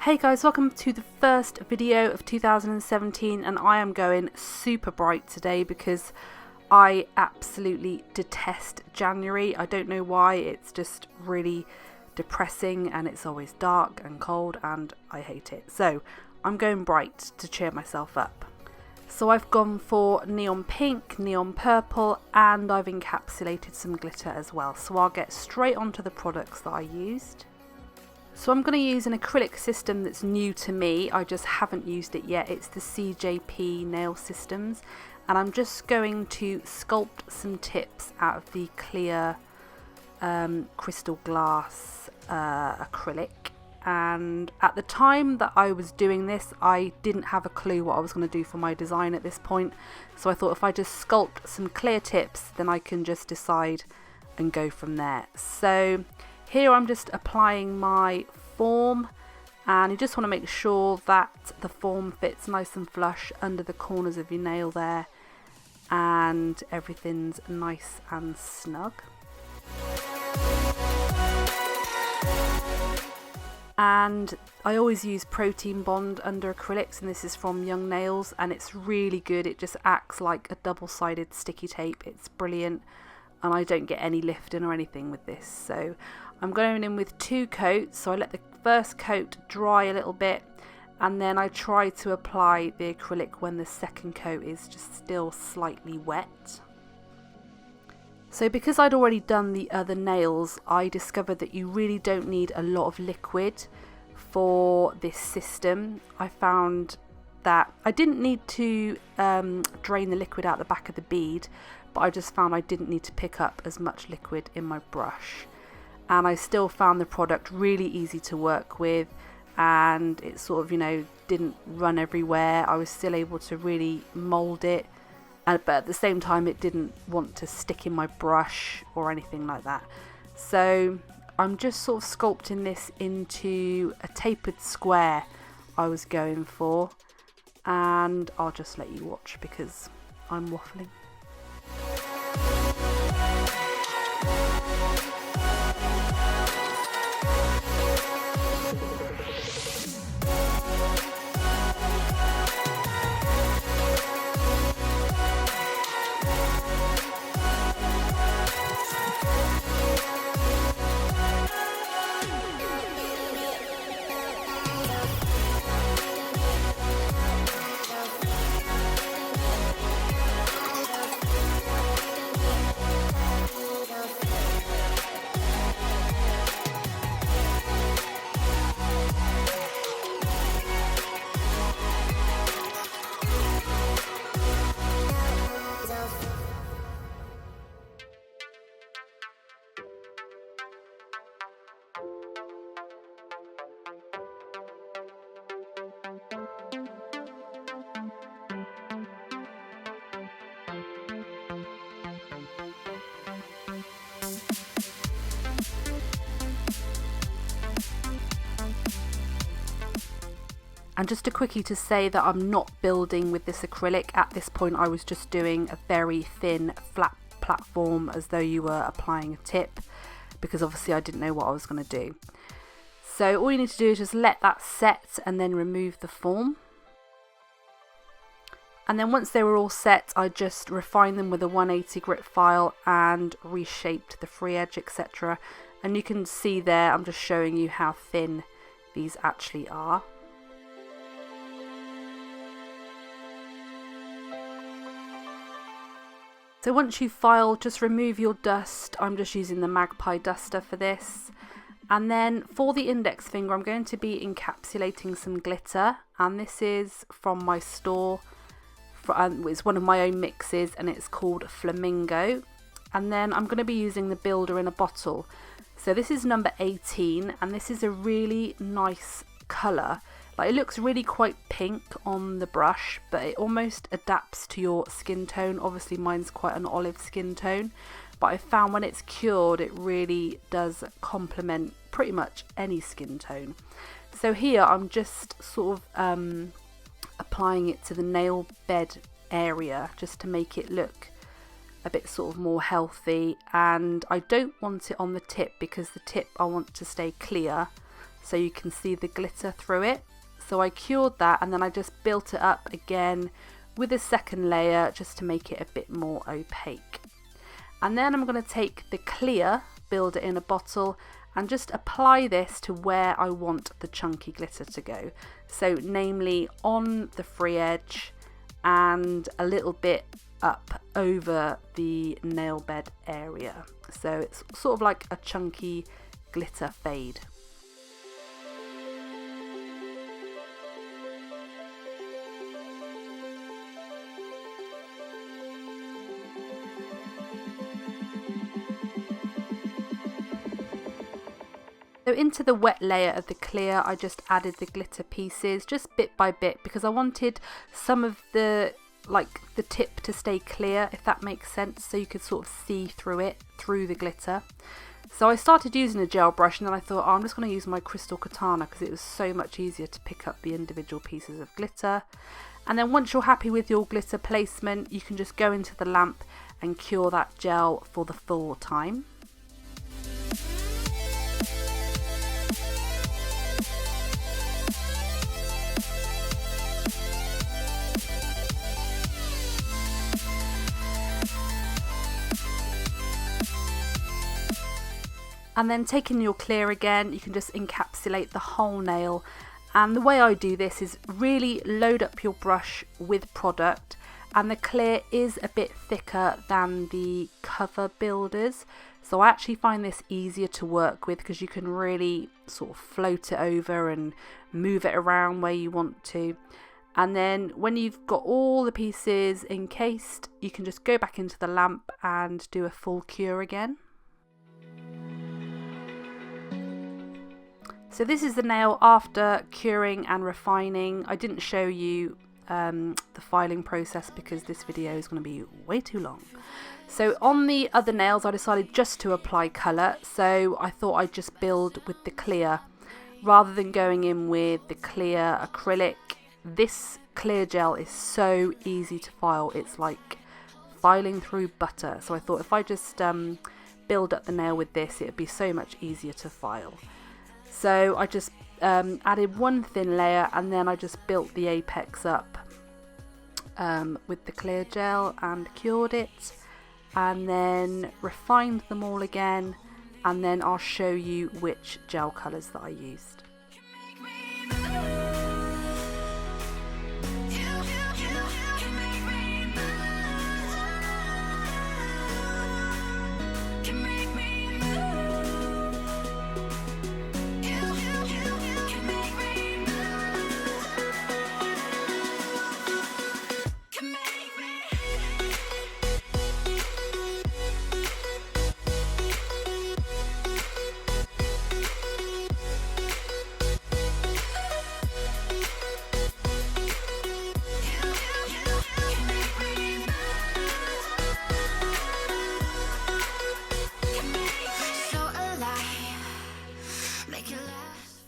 Hey guys, welcome to the first video of 2017, and I am going super bright today because I absolutely detest January. I don't know why, it's just really depressing and it's always dark and cold and I hate it. So I'm going bright to cheer myself up. So I've gone for neon pink, neon purple, and I've encapsulated some glitter as well. So I'll get straight onto the products that I used. So I'm going to use an acrylic system that's new to me. I just haven't used it yet. It's the CJP nail systems, and I'm just going to sculpt some tips out of the clear crystal glass acrylic. And at the time that I was doing this, I didn't have a clue what I was going to do for my design at this point. So I thought if I just sculpt some clear tips, then I can just decide and go from there. So here I'm just applying my form, and you just want to make sure that the form fits nice and flush under the corners of your nail there, and everything's nice and snug. And I always use protein bond under acrylics, and this is from Young Nails, and it's really good. It just acts like a double-sided sticky tape. It's brilliant, and I don't get any lifting or anything with this. So I'm going in with 2 coats, so I let the first coat dry a little bit, and then I try to apply the acrylic when the second coat is just still slightly wet. So because I'd already done the other nails, I discovered that you really don't need a lot of liquid for this system. I found that I didn't need to drain the liquid out the back of the bead, but I just found I didn't need to pick up as much liquid in my brush. And I still found the product really easy to work with, and it sort of, didn't run everywhere. I was still able to really mould it, but at the same time it didn't want to stick in my brush or anything like that. So I'm just sort of sculpting this into a tapered square I was going for, and I'll just let you watch because I'm waffling. And just a quickie to say that I'm not building with this acrylic. At this point I was just doing a very thin flat platform as though you were applying a tip, because obviously I didn't know what I was going to do. So all you need to do is just let that set and then remove the form. And then once they were all set, I just refined them with a 180 grit file and reshaped the free edge, etc. And you can see there, I'm just showing you how thin these actually are. So once you've filed, just remove your dust. I'm just using the MAGPIE duster for this. And then for the index finger, I'm going to be encapsulating some glitter. And this is from my store. It's one of my own mixes, and it's called Flamingo. And then I'm going to be using the builder in a bottle. So this is number 18, and this is a really nice colour. Like, it looks really quite pink on the brush, but it almost adapts to your skin tone. Obviously mine's quite an olive skin tone, but I found when it's cured it really does complement pretty much any skin tone. So here I'm just sort of applying it to the nail bed area just to make it look a bit sort of more healthy, and I don't want it on the tip because the tip I want to stay clear. so you can see the glitter through it. So I cured that, and then I just built it up again with a second layer just to make it a bit more opaque. And then I'm going to take the clear, build it in a bottle, and just apply this to where I want the chunky glitter to go. So namely on the free edge and a little bit up over the nail bed area. So it's sort of like a chunky glitter fade. So into the wet layer of the clear, I just added the glitter pieces just bit by bit, because I wanted some of the tip to stay clear, if that makes sense, so you could sort of see through it, through the glitter. So I started using a gel brush, and then I thought, oh, I'm just going to use my crystal katana because it was so much easier to pick up the individual pieces of glitter. And then once you're happy with your glitter placement, you can just go into the lamp and cure that gel for the full time. And then taking your clear again, you can just encapsulate the whole nail. And the way I do this is really load up your brush with product, and the clear is a bit thicker than the cover builders. So I actually find this easier to work with because you can really sort of float it over and move it around where you want to. And then when you've got all the pieces encased, you can just go back into the lamp and do a full cure again. So this is the nail after curing and refining. I didn't show you the filing process because this video is going to be way too long. So on the other nails, I decided just to apply colour. So I thought I'd just build with the clear rather than going in with the clear acrylic. This clear gel is so easy to file. It's like filing through butter. So I thought if I just build up the nail with this, it would be so much easier to file. So I just added one thin layer, and then I just built the apex up with the clear gel and cured it, and then refined them all again, and then I'll show you which gel colours that I used.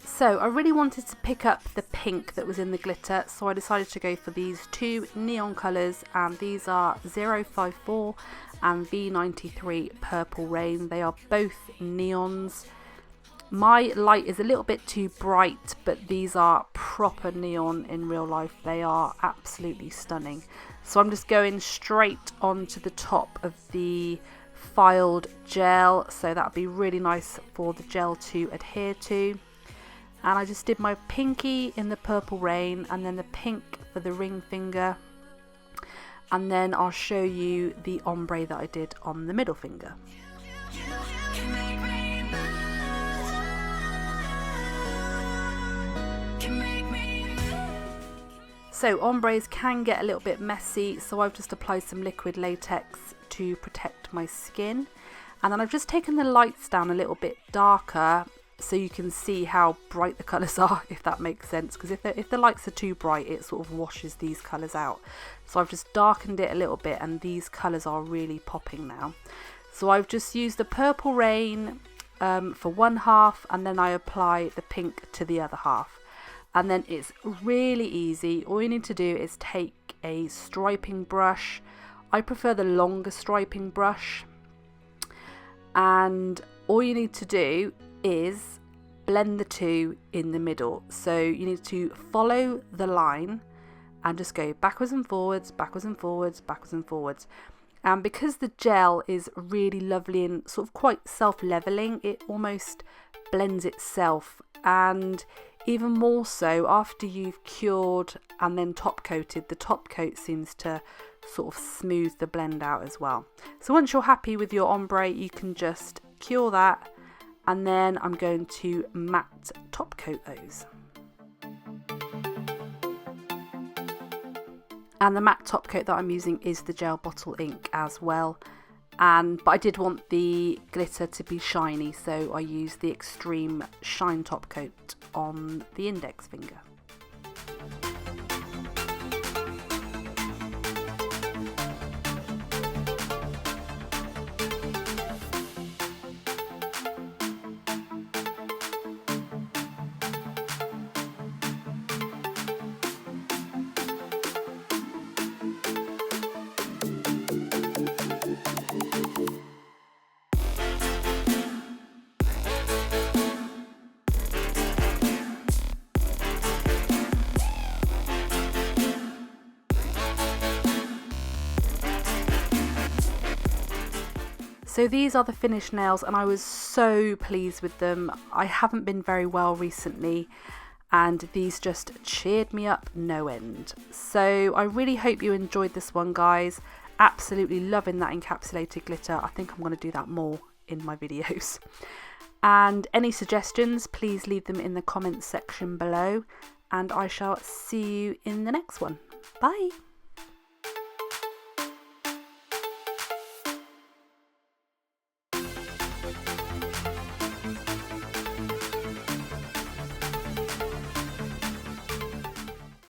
So I really wanted to pick up the pink that was in the glitter, so I decided to go for these two neon colours, and these are 054 and V93 Purple Rain. They are both neons. My light is a little bit too bright, but these are proper neon in real life. They are absolutely stunning. So I'm just going straight onto the top of the filed gel, so that would be really nice for the gel to adhere to. And I just did my pinky in the Purple Rain, and then the pink for the ring finger, and then I'll show you the ombre that I did on the middle finger. So ombres can get a little bit messy, so I've just applied some liquid latex to protect my skin, and then I've just taken the lights down a little bit darker so you can see how bright the colours are, if that makes sense, because if the lights are too bright, it sort of washes these colours out. So I've just darkened it a little bit, and these colours are really popping now. So I've just used the Purple Rain for one half, and then I apply the pink to the other half. And then it's really easy. All you need to do is take a striping brush. I prefer the longer striping brush, and all you need to do is blend the two in the middle. So you need to follow the line and just go backwards and forwards, backwards and forwards, backwards and forwards. And because the gel is really lovely and sort of quite self-leveling, it almost blends itself. And even more so after you've cured and then top coated, the top coat seems to sort of smooth the blend out as well. So once you're happy with your ombre, you can just cure that, and then I'm going to matte top coat those. And the matte top coat that I'm using is the gel bottle ink as well. But I did want the glitter to be shiny, so I used the Extreme Shine Top Coat on the index finger. So these are the finished nails, and I was so pleased with them. I haven't been very well recently, and these just cheered me up no end. So I really hope you enjoyed this one, guys. Absolutely loving that encapsulated glitter. I think I'm going to do that more in my videos. And any suggestions, please leave them in the comments section below, and I shall see you in the next one. Bye.